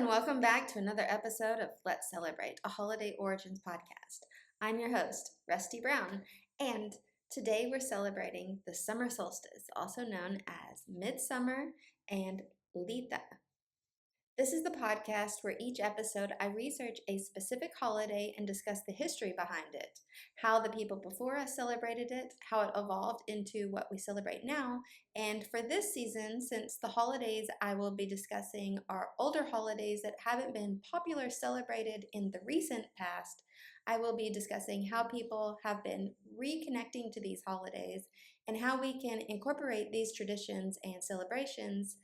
and welcome back to another episode of Let's Celebrate, a Holiday Origins podcast. I'm your host, Rusty Brown, and today we're celebrating the summer solstice, also known as Midsummer and Litha. This is the podcast where each episode I research a specific holiday and discuss the history behind it, how the people before us celebrated it, how it evolved into what we celebrate now, and for this season, since the holidays I will be discussing are older holidays that haven't been popular celebrated in the recent past, I will be discussing how people have been reconnecting to these holidays and how we can incorporate these traditions and celebrations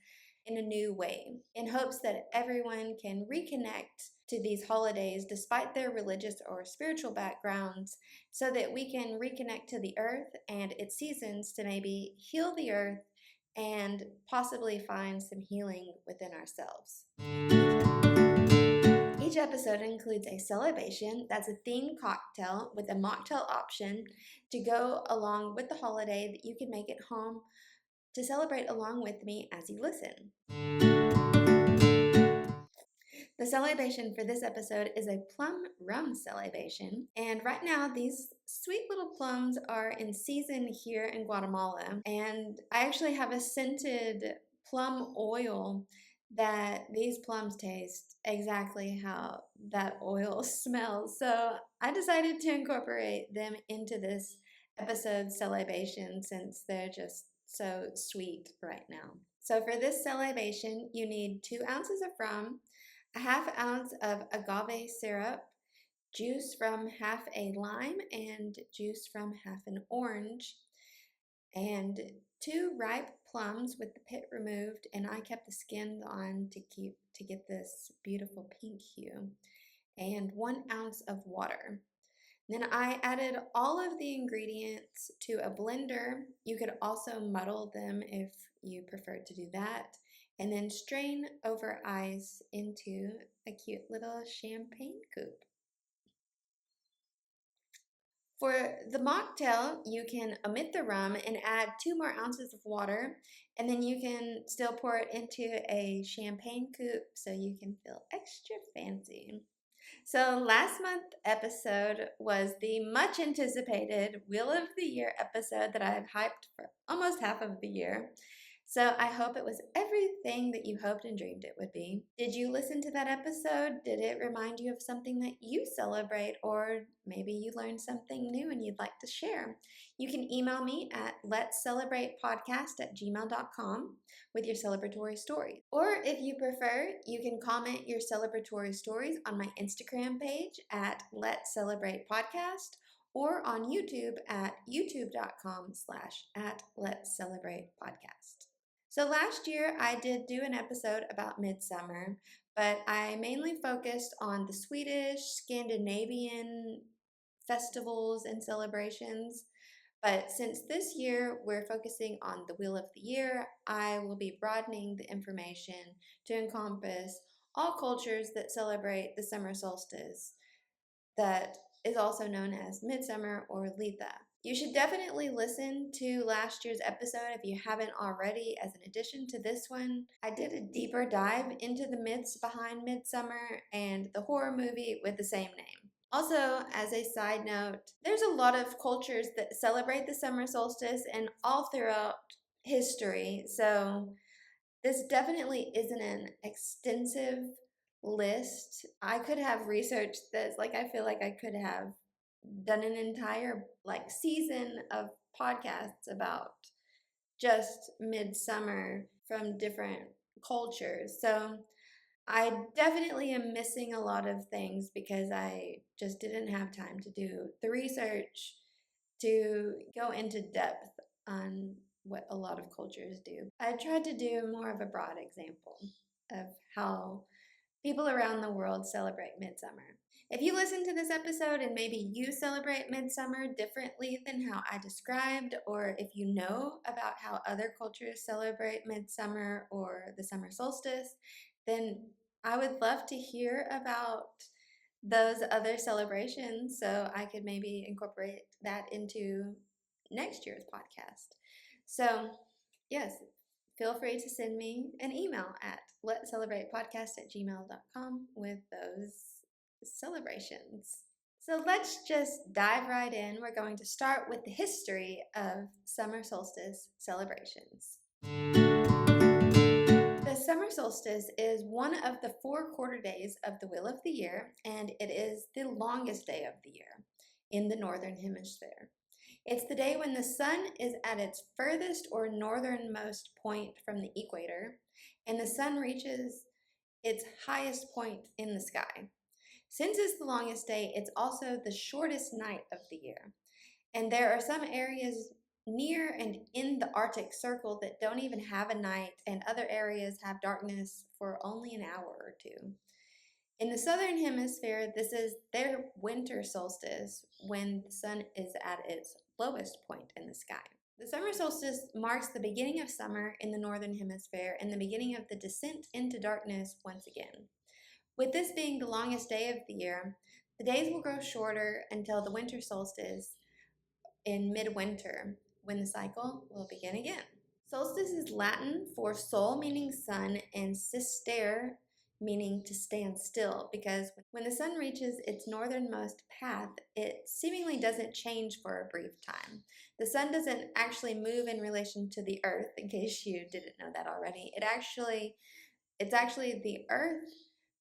in a new way, in hopes that everyone can reconnect to these holidays despite their religious or spiritual backgrounds, so that we can reconnect to the earth and its seasons to maybe heal the earth and possibly find some healing within ourselves. Each episode includes a celebration that's a themed cocktail with a mocktail option to go along with the holiday that you can make at home to celebrate along with me as you listen. The celebration for this episode is a Plum Rum CeLibation, and right now these sweet little plums are in season here in Guatemala, and I actually have a scented plum oil that these plums taste exactly how that oil smells, so I decided to incorporate them into this episode's celebration since they're just so sweet right now. So for this celebration, you need 2 ounces of rum, a half ounce of agave syrup, juice from half a lime and juice from half an orange, and 2 ripe plums with the pit removed, and I kept the skins on to get this beautiful pink hue, and 1 ounce of water. Then I added all of the ingredients to a blender. You could also muddle them if you prefer to do that. And then strain over ice into a cute little champagne coupe. For the mocktail, you can omit the rum and add 2 more ounces of water, and then you can still pour it into a champagne coupe so you can feel extra fancy. So last month's episode was the much anticipated Wheel of the Year episode that I've hyped for almost half of the year. So I hope it was everything that you hoped and dreamed it would be. Did you listen to that episode? Did it remind you of something that you celebrate, or maybe you learned something new and you'd like to share? You can email me at letscelebratepodcast@gmail.com with your celebratory stories. Or if you prefer, you can comment your celebratory stories on my Instagram page at Let's Celebrate Podcast, or on YouTube at youtube.com/Let's Celebrate Podcast. So last year I did do an episode about Midsummer, but I mainly focused on the Swedish, Scandinavian festivals and celebrations. But since this year we're focusing on the Wheel of the Year, I will be broadening the information to encompass all cultures that celebrate the summer solstice, that is also known as Midsummer or Litha. You should definitely listen to last year's episode if you haven't already, as an addition to this one. I did a deeper dive into the myths behind Midsummer and the horror movie with the same name. Also, as a side note, there's a lot of cultures that celebrate the summer solstice and all throughout history, so this definitely isn't an extensive list. I could have researched this, like I feel like I could have done an entire season of podcasts about just midsummer from different cultures. So I definitely am missing a lot of things because I just didn't have time to do the research to go into depth on what a lot of cultures do. I tried to do more of a broad example of how people around the world celebrate Midsummer. If you listen to this episode and maybe you celebrate Midsummer differently than how I described, or if you know about how other cultures celebrate Midsummer or the summer solstice, then I would love to hear about those other celebrations so I could maybe incorporate that into next year's podcast. So, yes, feel free to send me an email at letcelebratepodcast@gmail.com with those celebrations. So let's just dive right in. We're going to start with the history of summer solstice celebrations. The summer solstice is one of the 4 quarter days of the wheel of the year, and it is the longest day of the year in the northern hemisphere. It's the day when the sun is at its furthest or northernmost point from the equator, and the sun reaches its highest point in the sky. Since it's the longest day, it's also the shortest night of the year. And there are some areas near and in the Arctic Circle that don't even have a night, and other areas have darkness for only an hour or two. In the southern hemisphere, this is their winter solstice when the sun is at its lowest point in the sky. The summer solstice marks the beginning of summer in the northern hemisphere and the beginning of the descent into darkness once again. With this being the longest day of the year, the days will grow shorter until the winter solstice in midwinter, when the cycle will begin again. Solstice is Latin for sol, meaning sun, and sister, meaning to stand still, because when the sun reaches its northernmost path, it seemingly doesn't change for a brief time. The sun doesn't actually move in relation to the earth, in case you didn't know that already. It's actually the earth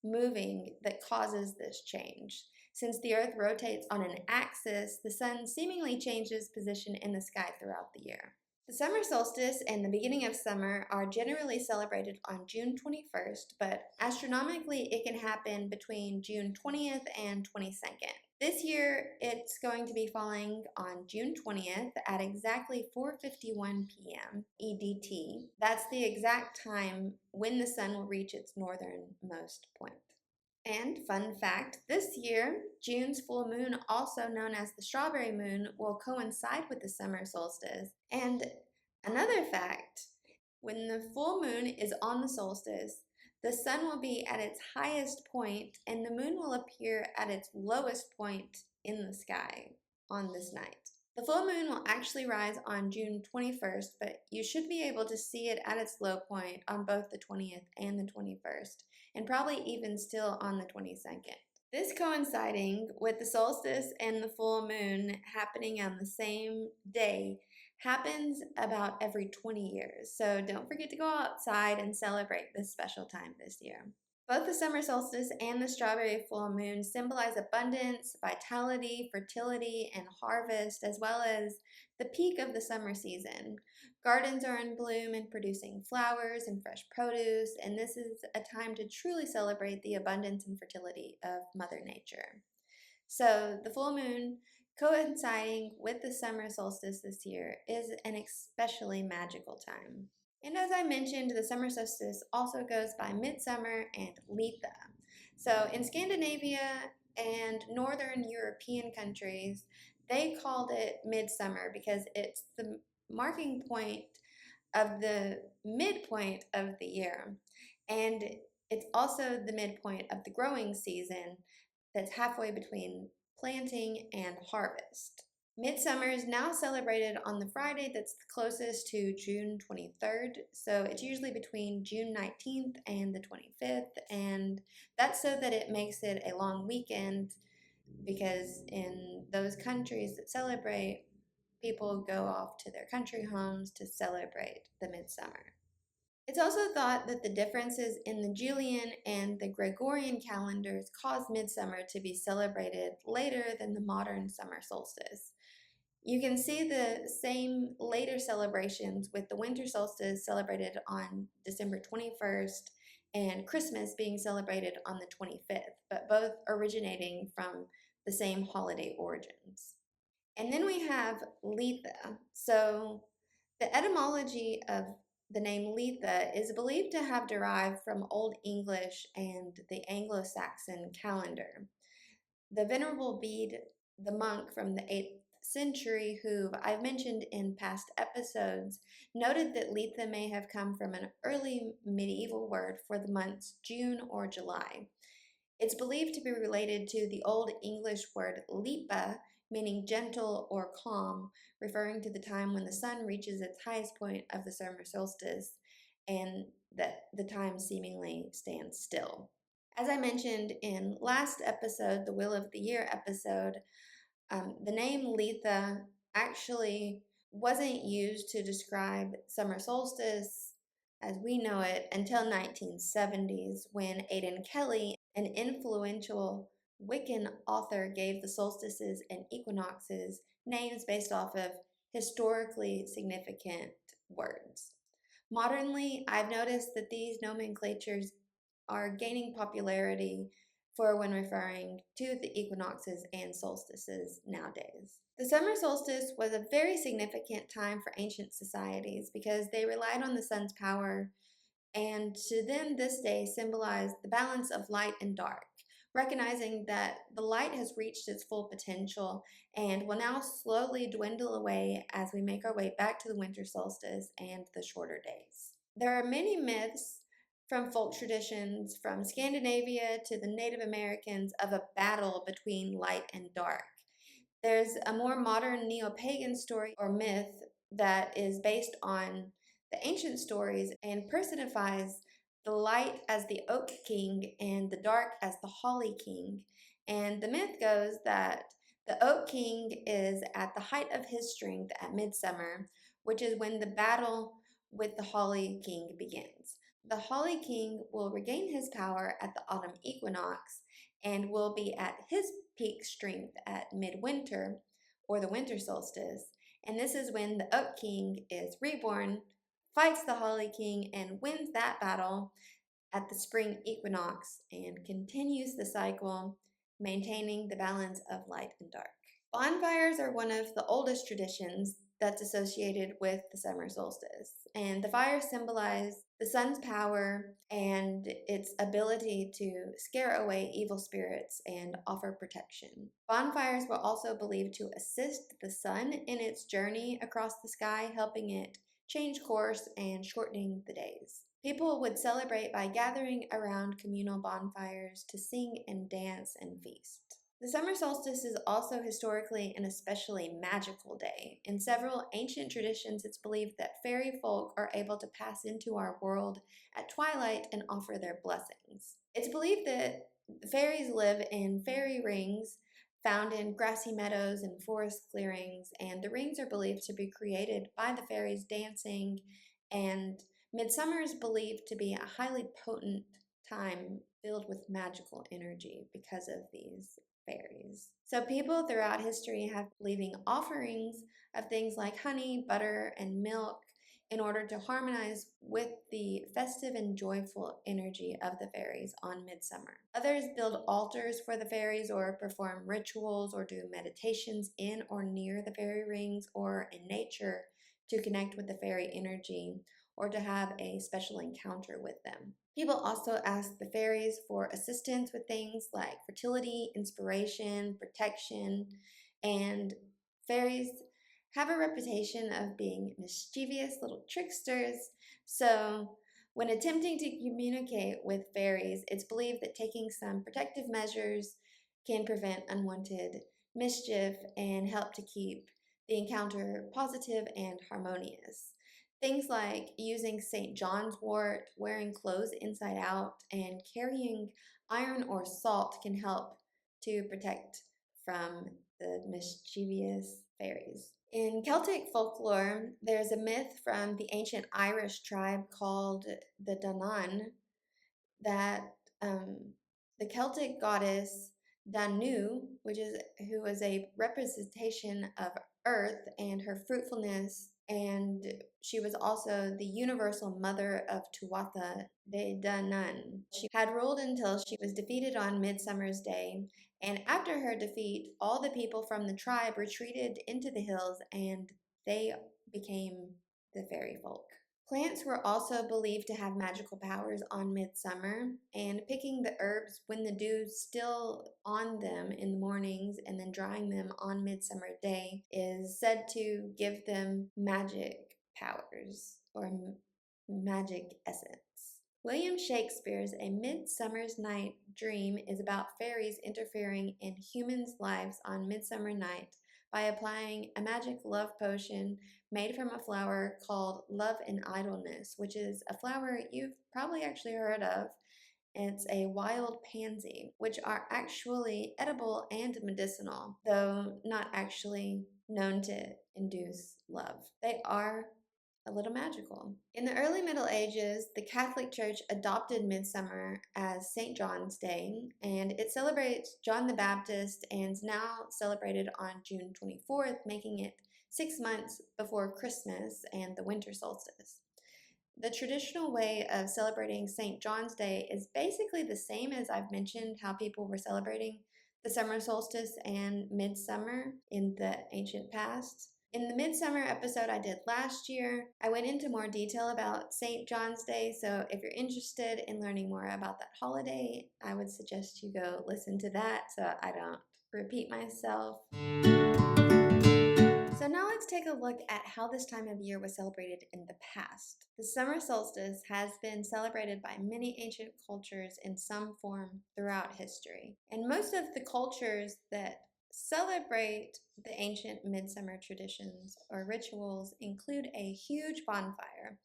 moving that causes this change. Since the earth rotates on an axis, the sun seemingly changes position in the sky throughout the year. The summer solstice and the beginning of summer are generally celebrated on June 21st, but astronomically it can happen between June 20th and 22nd. This year it's going to be falling on June 20th at exactly 4:51 p.m. EDT. That's the exact time when the sun will reach its northernmost point. And fun fact, this year, June's full moon, also known as the strawberry moon, will coincide with the summer solstice. And another fact, when the full moon is on the solstice, the sun will be at its highest point and the moon will appear at its lowest point in the sky on this night. The full moon will actually rise on June 21st, but you should be able to see it at its low point on both the 20th and the 21st, and probably even still on the 22nd. This coinciding with the solstice and the full moon happening on the same day happens about every 20 years, so don't forget to go outside and celebrate this special time this year. Both the summer solstice and the strawberry full moon symbolize abundance, vitality, fertility, and harvest, as well as the peak of the summer season. Gardens are in bloom and producing flowers and fresh produce, and this is a time to truly celebrate the abundance and fertility of Mother Nature. So the full moon coinciding with the summer solstice this year is an especially magical time. And as I mentioned, the summer solstice also goes by Midsummer and Litha. So in Scandinavia and Northern European countries, they called it Midsummer because it's the marking point of the midpoint of the year. And it's also the midpoint of the growing season that's halfway between planting and harvest. Midsummer is now celebrated on the Friday that's closest to June 23rd, so it's usually between June 19th and the 25th, and that's so that it makes it a long weekend because in those countries that celebrate, people go off to their country homes to celebrate the midsummer. It's also thought that the differences in the Julian and the Gregorian calendars cause midsummer to be celebrated later than the modern summer solstice. You can see the same later celebrations with the winter solstice celebrated on December 21st and Christmas being celebrated on the 25th, but both originating from the same holiday origins. And then we have Litha. So the etymology of the name Litha is believed to have derived from Old English and the Anglo-Saxon calendar. The Venerable Bede, the monk from the 8th century, who I've mentioned in past episodes, noted that Litha may have come from an early medieval word for the months June or July. It's believed to be related to the Old English word lipa, meaning gentle or calm, referring to the time when the sun reaches its highest point of the summer solstice, and that the time seemingly stands still. As I mentioned in last episode, the Wheel of the Year episode, the name Litha actually wasn't used to describe summer solstice as we know it until 1970s when Aidan Kelly, an influential Wiccan author, gave the solstices and equinoxes names based off of historically significant words. Modernly, I've noticed that these nomenclatures are gaining popularity for when referring to the equinoxes and solstices nowadays. The summer solstice was a very significant time for ancient societies because they relied on the sun's power, and to them, this day symbolized the balance of light and dark, recognizing that the light has reached its full potential and will now slowly dwindle away as we make our way back to the winter solstice and the shorter days. There are many myths from folk traditions from Scandinavia to the Native Americans of a battle between light and dark. There's a more modern neo-pagan story or myth that is based on the ancient stories and personifies the light as the oak king and the dark as the holly king. And the myth goes that the oak king is at the height of his strength at midsummer, which is when the battle with the holly king begins. The holly king will regain his power at the autumn equinox and will be at his peak strength at midwinter or the winter solstice. And this is when the Oak King is reborn, fights the Holly King, and wins that battle at the spring equinox and continues the cycle, maintaining the balance of light and dark. Bonfires are one of the oldest traditions that's associated with the summer solstice, and the fires symbolize the sun's power and its ability to scare away evil spirits and offer protection. Bonfires were also believed to assist the sun in its journey across the sky, helping it change course and shortening the days. People would celebrate by gathering around communal bonfires to sing and dance and feast. The summer solstice is also historically an especially magical day. In several ancient traditions, it's believed that fairy folk are able to pass into our world at twilight and offer their blessings. It's believed that fairies live in fairy rings found in grassy meadows and forest clearings, and the rings are believed to be created by the fairies dancing, and midsummer is believed to be a highly potent time filled with magical energy because of these fairies. So people throughout history have leaving offerings of things like honey, butter, and milk in order to harmonize with the festive and joyful energy of the fairies on midsummer. Others build altars for the fairies or perform rituals or do meditations in or near the fairy rings or in nature to connect with the fairy energy or to have a special encounter with them. People also ask the fairies for assistance with things like fertility, inspiration, protection, and fairies have a reputation of being mischievous little tricksters. So, when attempting to communicate with fairies, it's believed that taking some protective measures can prevent unwanted mischief and help to keep the encounter positive and harmonious. Things like using St. John's wort, wearing clothes inside out, and carrying iron or salt can help to protect from the mischievous fairies. In Celtic folklore, there's a myth from the ancient Irish tribe called the Danann that the Celtic goddess Danu, who is a representation of earth and her fruitfulness, and she was also the universal mother of Tuatha De Danann. She had ruled until she was defeated on Midsummer's Day, and after her defeat, all the people from the tribe retreated into the hills and they became the fairy folk. Plants were also believed to have magical powers on midsummer, and picking the herbs when the dew's still on them in the mornings and then drying them on midsummer day is said to give them magic powers or magic essence. William Shakespeare's A Midsummer's Night Dream is about fairies interfering in humans' lives on Midsummer Night by applying a magic love potion made from a flower called love and idleness, which is a flower you've probably actually heard of. It's a wild pansy, which are actually edible and medicinal, though not actually known to induce love. They are a little magical. In the early Middle Ages, the Catholic Church adopted Midsummer as St. John's Day, and it celebrates John the Baptist and is now celebrated on June 24th, making it 6 months before Christmas and the winter solstice. The traditional way of celebrating St. John's Day is basically the same as I've mentioned how people were celebrating the summer solstice and midsummer in the ancient past. In the midsummer episode I did last year, I went into more detail about St. John's Day, so if you're interested in learning more about that holiday, I would suggest you go listen to that so I don't repeat myself. So now let's take a look at how this time of year was celebrated in the past. The summer solstice has been celebrated by many ancient cultures in some form throughout history. And most of the cultures that celebrate the ancient midsummer traditions or rituals include a huge bonfire.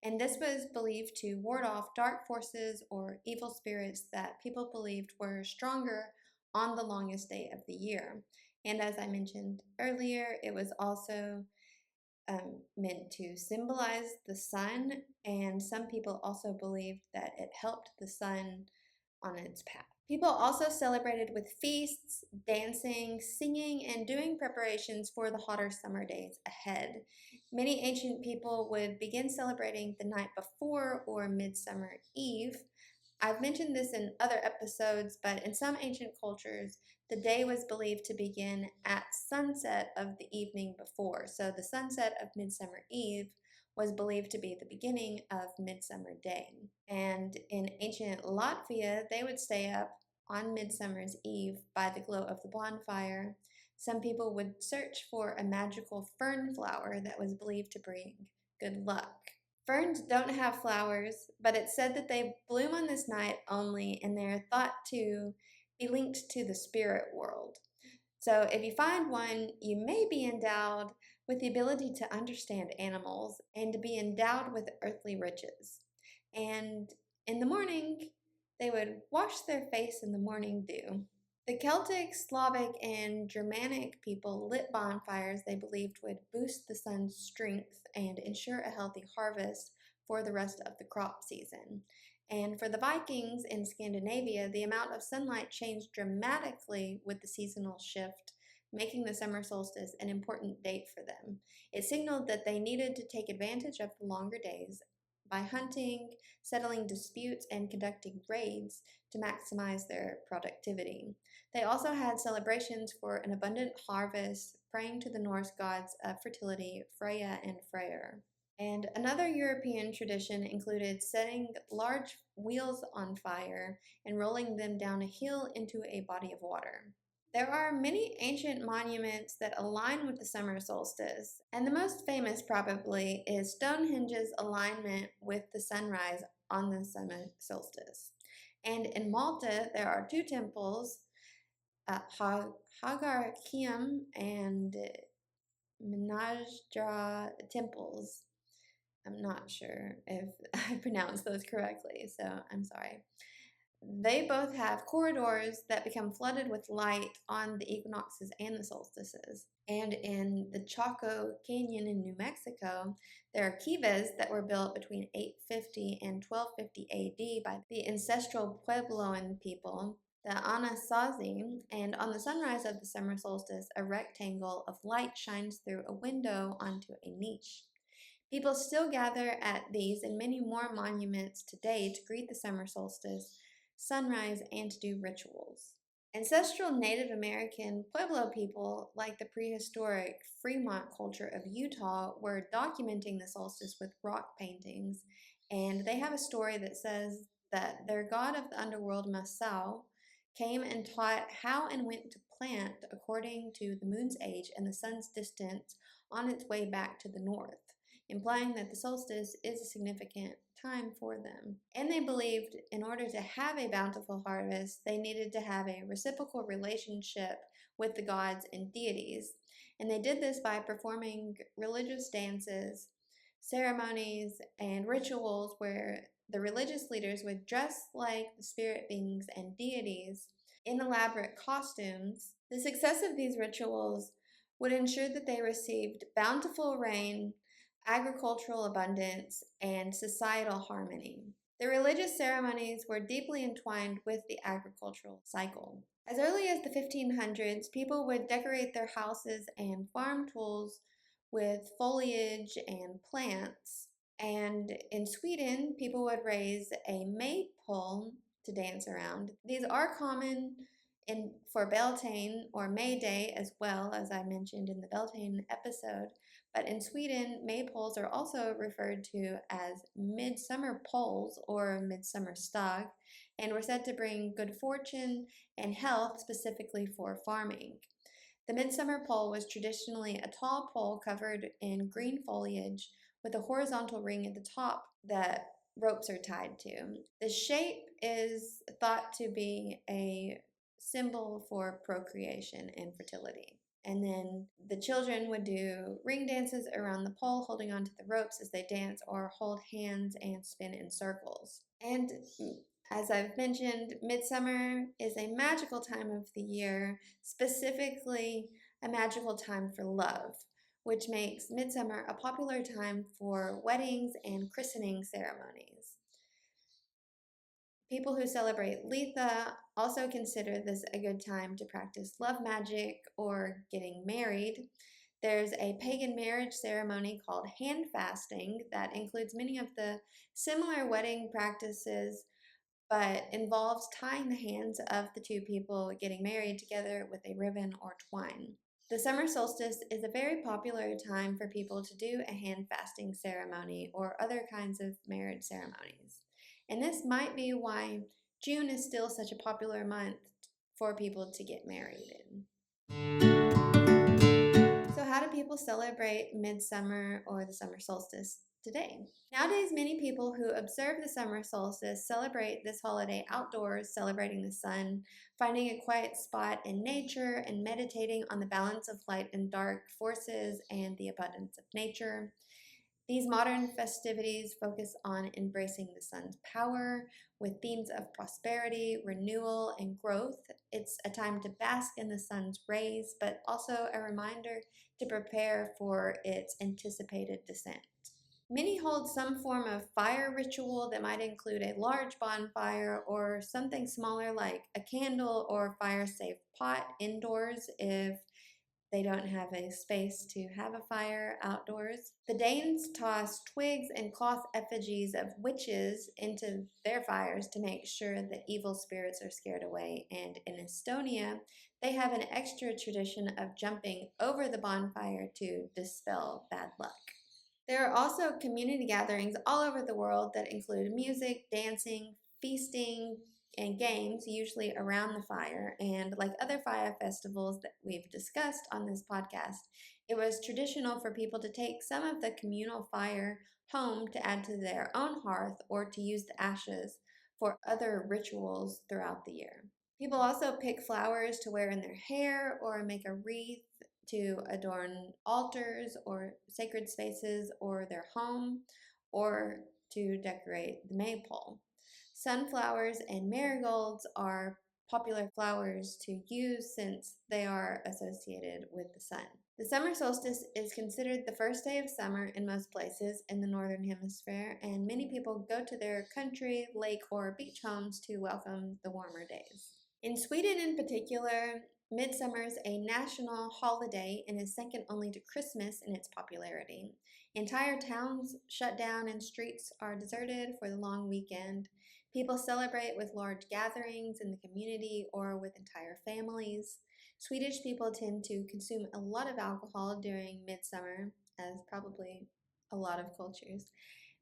And this was believed to ward off dark forces or evil spirits that people believed were stronger on the longest day of the year. And as I mentioned earlier, it was also meant to symbolize the sun, and some people also believed that it helped the sun on its path. People also celebrated with feasts, dancing, singing, and doing preparations for the hotter summer days ahead. Many ancient people would begin celebrating the night before or Midsummer Eve. I've mentioned this in other episodes, but in some ancient cultures, the day was believed to begin at sunset of the evening before. So the sunset of Midsummer Eve was believed to be the beginning of Midsummer Day. And in ancient Latvia, they would stay up on Midsummer's Eve by the glow of the bonfire. Some people would search for a magical fern flower that was believed to bring good luck. Ferns don't have flowers, but it's said that they bloom on this night only, and they're thought to be linked to the spirit world. So if you find one, you may be endowed with the ability to understand animals and to be endowed with earthly riches. And in the morning, they would wash their face in the morning dew. The Celtic, Slavic, and Germanic people lit bonfires they believed would boost the sun's strength and ensure a healthy harvest for the rest of the crop season. And for the Vikings in Scandinavia, the amount of sunlight changed dramatically with the seasonal shift, making the summer solstice an important date for them. It signaled that they needed to take advantage of the longer days by hunting, settling disputes, and conducting raids to maximize their productivity. They also had celebrations for an abundant harvest, praying to the Norse gods of fertility, Freya and Freyr. And another European tradition included setting large wheels on fire and rolling them down a hill into a body of water. There are many ancient monuments that align with the summer solstice, and the most famous probably is Stonehenge's alignment with the sunrise on the summer solstice. And in Malta, there are two temples, Hagar Kiam and Minajra temples. I'm not sure if I pronounced those correctly, so I'm sorry. They both have corridors that become flooded with light on the equinoxes and the solstices. And in the Chaco Canyon in New Mexico, there are kivas that were built between 850 and 1250 AD by the ancestral Puebloan people, the Anasazi, and on the sunrise of the summer solstice, a rectangle of light shines through a window onto a niche. People still gather at these and many more monuments today to greet the summer solstice, sunrise, and to do rituals. Ancestral Native American Pueblo people, like the prehistoric Fremont culture of Utah, were documenting the solstice with rock paintings, and they have a story that says that their god of the underworld, Masao, came and taught how and when to plant according to the moon's age and the sun's distance on its way back to the north, implying that the solstice is a significant time for them. And they believed in order to have a bountiful harvest, they needed to have a reciprocal relationship with the gods and deities. And they did this by performing religious dances, ceremonies, and rituals where the religious leaders would dress like the spirit beings and deities in elaborate costumes. The success of these rituals would ensure that they received bountiful rain, agricultural abundance, and societal harmony. The religious ceremonies were deeply entwined with the agricultural cycle. As early as the 1500s, people would decorate their houses and farm tools with foliage and plants. And in Sweden, people would raise a maypole to dance around. These are common for Beltane or May Day as well, as I mentioned in the Beltane episode. But in Sweden, maypoles are also referred to as midsummer poles or midsummer stag, and were said to bring good fortune and health specifically for farming. The midsummer pole was traditionally a tall pole covered in green foliage with a horizontal ring at the top that ropes are tied to. The shape is thought to be a symbol for procreation and fertility. And then the children would do ring dances around the pole, holding onto the ropes as they dance or hold hands and spin in circles. And as I've mentioned, midsummer is a magical time of the year, specifically a magical time for love, which makes midsummer a popular time for weddings and christening ceremonies. People who celebrate Litha also consider this a good time to practice love magic or getting married. There's a pagan marriage ceremony called hand fasting that includes many of the similar wedding practices but involves tying the hands of the two people getting married together with a ribbon or twine. The summer solstice is a very popular time for people to do a hand fasting ceremony or other kinds of marriage ceremonies. And this might be why June is still such a popular month for people to get married in. So, how do people celebrate midsummer or the summer solstice today? Nowadays, many people who observe the summer solstice celebrate this holiday outdoors, celebrating the sun, finding a quiet spot in nature, and meditating on the balance of light and dark forces and the abundance of nature. These modern festivities focus on embracing the sun's power with themes of prosperity, renewal, and growth. It's a time to bask in the sun's rays, but also a reminder to prepare for its anticipated descent. Many hold some form of fire ritual that might include a large bonfire or something smaller like a candle or fire-safe pot indoors if they don't have a space to have a fire outdoors. The Danes toss twigs and cloth effigies of witches into their fires to make sure that evil spirits are scared away. And in Estonia, they have an extra tradition of jumping over the bonfire to dispel bad luck. There are also community gatherings all over the world that include music, dancing, feasting, and games, usually around the fire. And like other fire festivals that we've discussed on this podcast, it was traditional for people to take some of the communal fire home to add to their own hearth or to use the ashes for other rituals throughout the year. People also pick flowers to wear in their hair or make a wreath to adorn altars or sacred spaces or their home, or to decorate the maypole. Sunflowers and marigolds are popular flowers to use since they are associated with the sun. The summer solstice is considered the first day of summer in most places in the northern hemisphere, and many people go to their country, lake, or beach homes to welcome the warmer days. In Sweden in particular, midsummer is a national holiday and is second only to Christmas in its popularity. Entire towns shut down and streets are deserted for the long weekend. People celebrate with large gatherings in the community or with entire families. Swedish people tend to consume a lot of alcohol during midsummer, as probably a lot of cultures.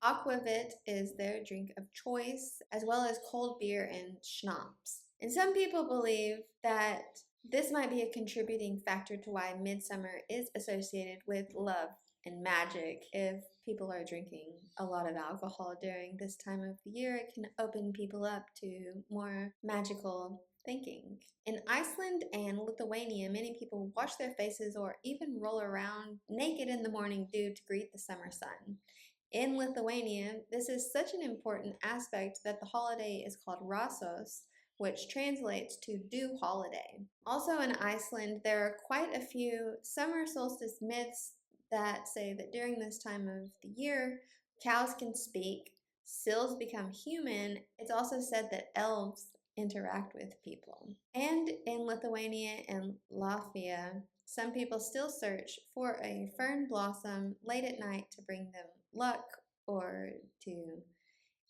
Aquavit is their drink of choice, as well as cold beer and schnapps. And some people believe that this might be a contributing factor to why midsummer is associated with love and magic. If people are drinking a lot of alcohol during this time of the year, it can open people up to more magical thinking. In Iceland and Lithuania, many people wash their faces or even roll around naked in the morning dew to greet the summer sun. In Lithuania, this is such an important aspect that the holiday is called Rasos, which translates to dew holiday. Also in Iceland, there are quite a few summer solstice myths that say that during this time of the year, cows can speak, seals become human. It's also said that elves interact with people. And in Lithuania and Latvia, some people still search for a fern blossom late at night to bring them luck or to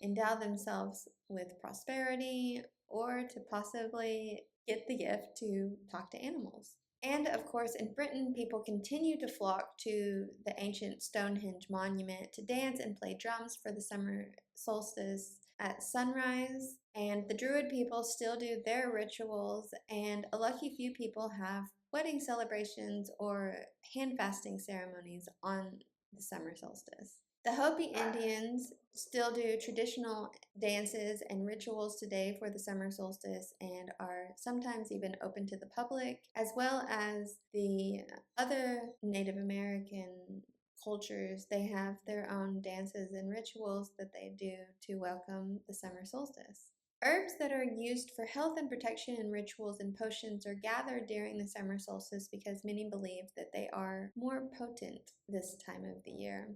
endow themselves with prosperity or to possibly get the gift to talk to animals. And of course, in Britain, people continue to flock to the ancient Stonehenge monument to dance and play drums for the summer solstice at sunrise. And the Druid people still do their rituals, and a lucky few people have wedding celebrations or hand fasting ceremonies on the summer solstice. The Hopi Indians still do traditional dances and rituals today for the summer solstice and are sometimes even open to the public, as well as the other Native American cultures. They have their own dances and rituals that they do to welcome the summer solstice. Herbs that are used for health and protection in rituals and potions are gathered during the summer solstice because many believe that they are more potent this time of the year.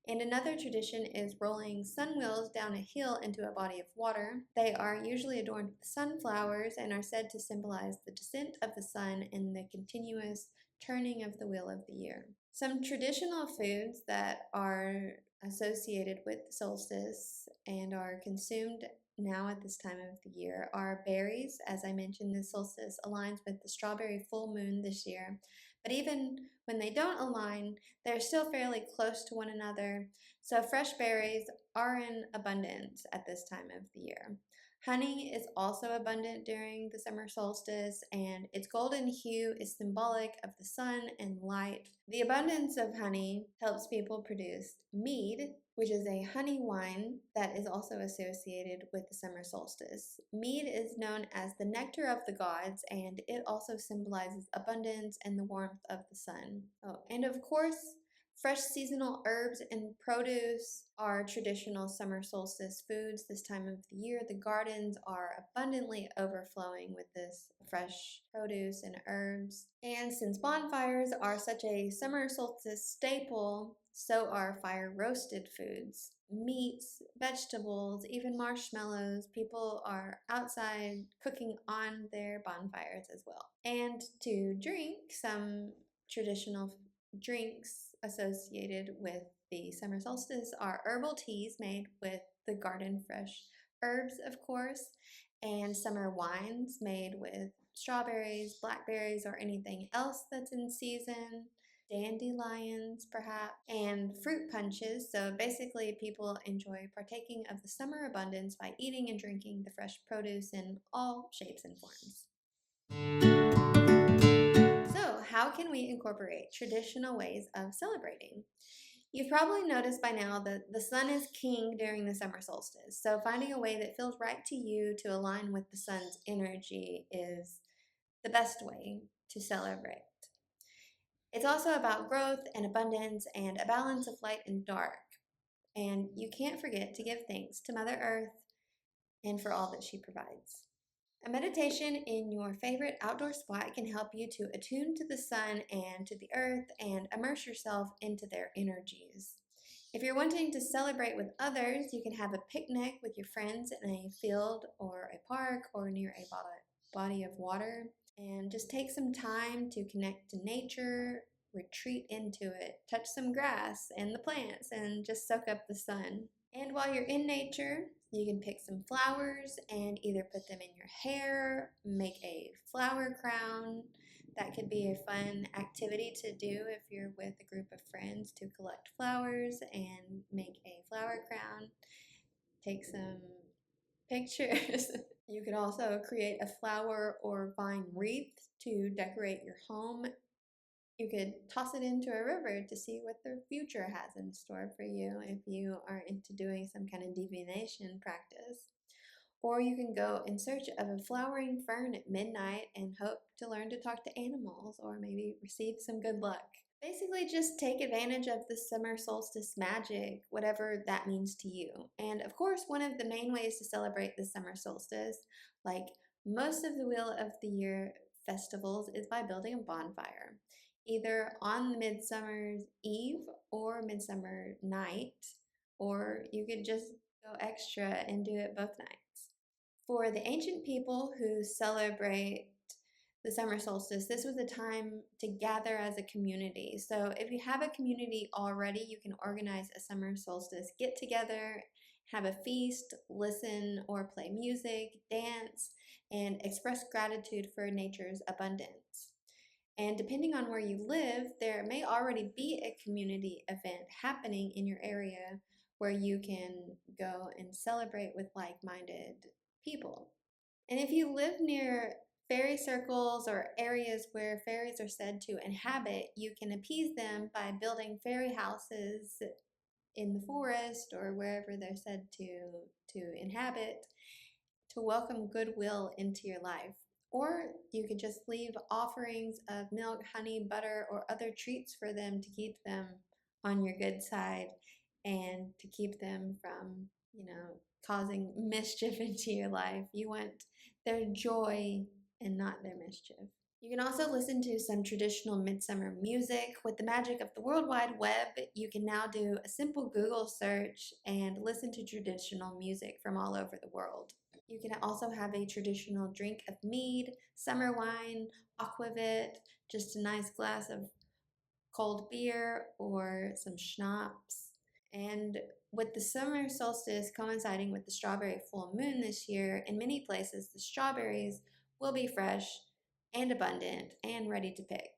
And another tradition is rolling sun wheels down a hill into a body of water. They are usually adorned with sunflowers and are said to symbolize the descent of the sun and the continuous turning of the wheel of the year. Some traditional foods that are associated with the solstice and are consumed now at this time of the year are berries. As I mentioned, the solstice aligns with the strawberry full moon this year. But even when they don't align, they're still fairly close to one another, so fresh berries are in abundance at this time of the year. Honey is also abundant during the summer solstice, and its golden hue is symbolic of the sun and light. The abundance of honey helps people produce mead, which is a honey wine that is also associated with the summer solstice. Mead is known as the nectar of the gods, and it also symbolizes abundance and the warmth of the sun. Oh, and of course, fresh seasonal herbs and produce are traditional summer solstice foods this time of the year. The gardens are abundantly overflowing with this fresh produce and herbs. And since bonfires are such a summer solstice staple, so are fire roasted foods. Meats, vegetables, even marshmallows. People are outside cooking on their bonfires as well. And to drink, some traditional drinks associated with the summer solstice are herbal teas made with the garden fresh herbs, of course, and summer wines made with strawberries, blackberries, or anything else that's in season, dandelions, perhaps, and fruit punches. So basically, people enjoy partaking of the summer abundance by eating and drinking the fresh produce in all shapes and forms. So, how can we incorporate traditional ways of celebrating? You've probably noticed by now that the sun is king during the summer solstice, so finding a way that feels right to you to align with the sun's energy is the best way to celebrate. It's also about growth and abundance and a balance of light and dark. And you can't forget to give thanks to Mother Earth and for all that she provides. A meditation in your favorite outdoor spot can help you to attune to the sun and to the earth and immerse yourself into their energies. If you're wanting to celebrate with others, you can have a picnic with your friends in a field or a park or near a body of water and just take some time to connect to nature, retreat into it, touch some grass and the plants, and just soak up the sun. And while you're in nature, you can pick some flowers and either put them in your hair, make a flower crown. That could be a fun activity to do if you're with a group of friends to collect flowers and make a flower crown. Take some pictures. You could also create a flower or vine wreath to decorate your home. You could toss it into a river to see what the future has in store for you if you are into doing some kind of divination practice. Or you can go in search of a flowering fern at midnight and hope to learn to talk to animals or maybe receive some good luck. Basically, just take advantage of the summer solstice magic, whatever that means to you. And of course, one of the main ways to celebrate the summer solstice, like most of the Wheel of the Year festivals, is by building a bonfire, either on the Midsummer's Eve or Midsummer night, or you could just go extra and do it both nights. For the ancient people who celebrate the summer solstice, this was a time to gather as a community. So if you have a community already, you can organize a summer solstice get together, have a feast, listen or play music, dance, and express gratitude for nature's abundance. And depending on where you live, there may already be a community event happening in your area where you can go and celebrate with like minded people. And if you live near fairy circles or areas where fairies are said to inhabit, you can appease them by building fairy houses in the forest or wherever they're said to inhabit to welcome goodwill into your life. Or you could just leave offerings of milk, honey, butter, or other treats for them to keep them on your good side and to keep them from, causing mischief into your life. You want their joy and not their mischief. You can also listen to some traditional midsummer music. With the magic of the World Wide Web, you can now do a simple Google search and listen to traditional music from all over the world. You can also have a traditional drink of mead, summer wine, aquavit, just a nice glass of cold beer or some schnapps. And with the summer solstice coinciding with the strawberry full moon this year, in many places the strawberries will be fresh and abundant and ready to pick.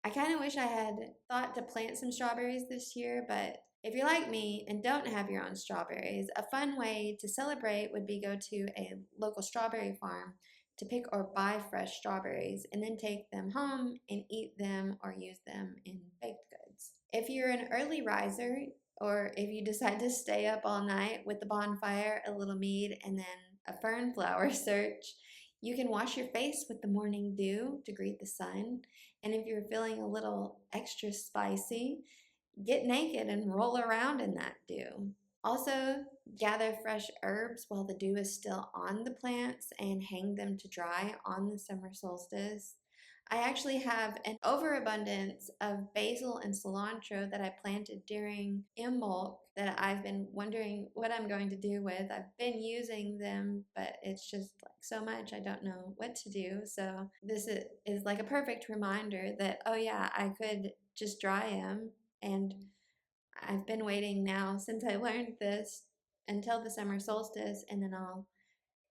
I kind of wish I had thought to plant some strawberries this year, but if you're like me and don't have your own strawberries, a fun way to celebrate would be go to a local strawberry farm to pick or buy fresh strawberries and then take them home and eat them or use them in baked goods. If you're an early riser, or if you decide to stay up all night with the bonfire, a little mead, and then a fern flower search, you can wash your face with the morning dew to greet the sun. And if you're feeling a little extra spicy, get naked and roll around in that dew. Also, gather fresh herbs while the dew is still on the plants and hang them to dry on the summer solstice. I actually have an overabundance of basil and cilantro that I planted during Imbolc that I've been wondering what I'm going to do with. I've been using them, but it's just like so much I don't know what to do. So this is like a perfect reminder that, oh yeah, I could just dry them. And I've been waiting now since I learned this until the summer solstice, and then I'll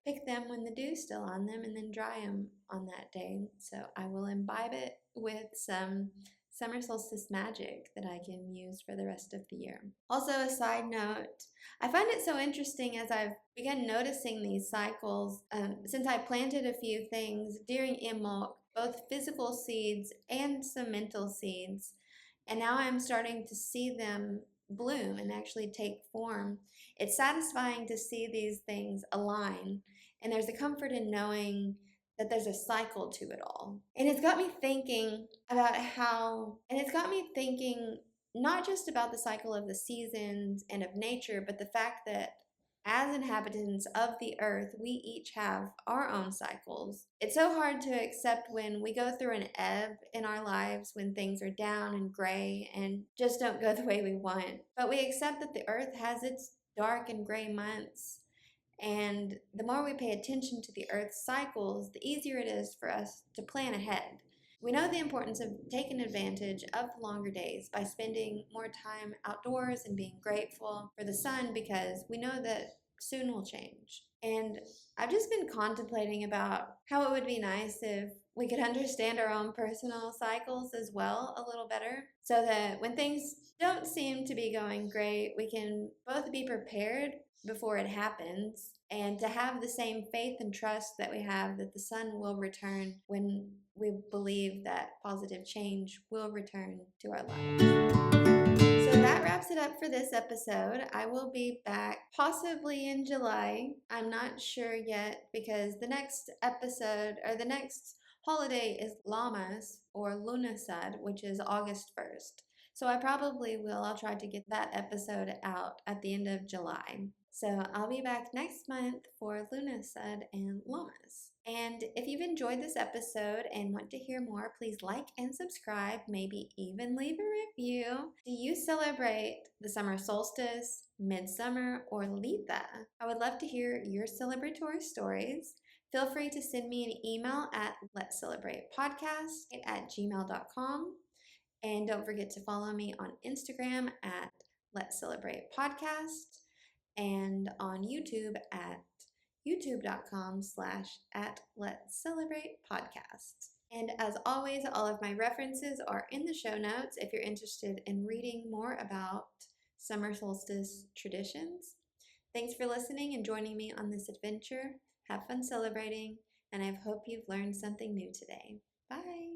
pick them when the dew's still on them and then dry them on that day. So I will imbibe it with some summer solstice magic that I can use for the rest of the year. Also, a side note, I find it so interesting as I've begun noticing these cycles since I planted a few things during Imbolc, both physical seeds and some mental seeds. And now I'm starting to see them bloom and actually take form. It's satisfying to see these things align, and there's a comfort in knowing that there's a cycle to it all. And it's got me thinking not just about the cycle of the seasons and of nature, but the fact that as inhabitants of the earth, we each have our own cycles. It's so hard to accept when we go through an ebb in our lives, when things are down and gray and just don't go the way we want. But we accept that the earth has its dark and gray months. And the more we pay attention to the earth's cycles, the easier it is for us to plan ahead. We know the importance of taking advantage of the longer days by spending more time outdoors and being grateful for the sun because we know that soon will change. And I've just been contemplating about how it would be nice if we could understand our own personal cycles as well a little better, so that when things don't seem to be going great, we can both be prepared before it happens and to have the same faith and trust that we have that the sun will return when we believe that positive change will return to our lives. So that wraps it up for this episode. I will be back possibly in July. I'm not sure yet because the next episode or the next holiday is Llamas or Lunasad, which is August 1st. So I probably will. I'll try to get that episode out at the end of July. So I'll be back next month for Lunasad and Llamas. And if you've enjoyed this episode and want to hear more, please like and subscribe, maybe even leave a review. Do you celebrate the summer solstice, midsummer, or Litha? I would love to hear your celebratory stories. Feel free to send me an email at letscelebratepodcast@gmail.com. And don't forget to follow me on Instagram at Let's Celebrate Podcast and on YouTube at youtube.com/at Let's Celebrate Podcast. And as always, all of my references are in the show notes if you're interested in reading more about summer solstice traditions. Thanks for listening and joining me on this adventure. Have fun celebrating, and I hope you've learned something new today. Bye.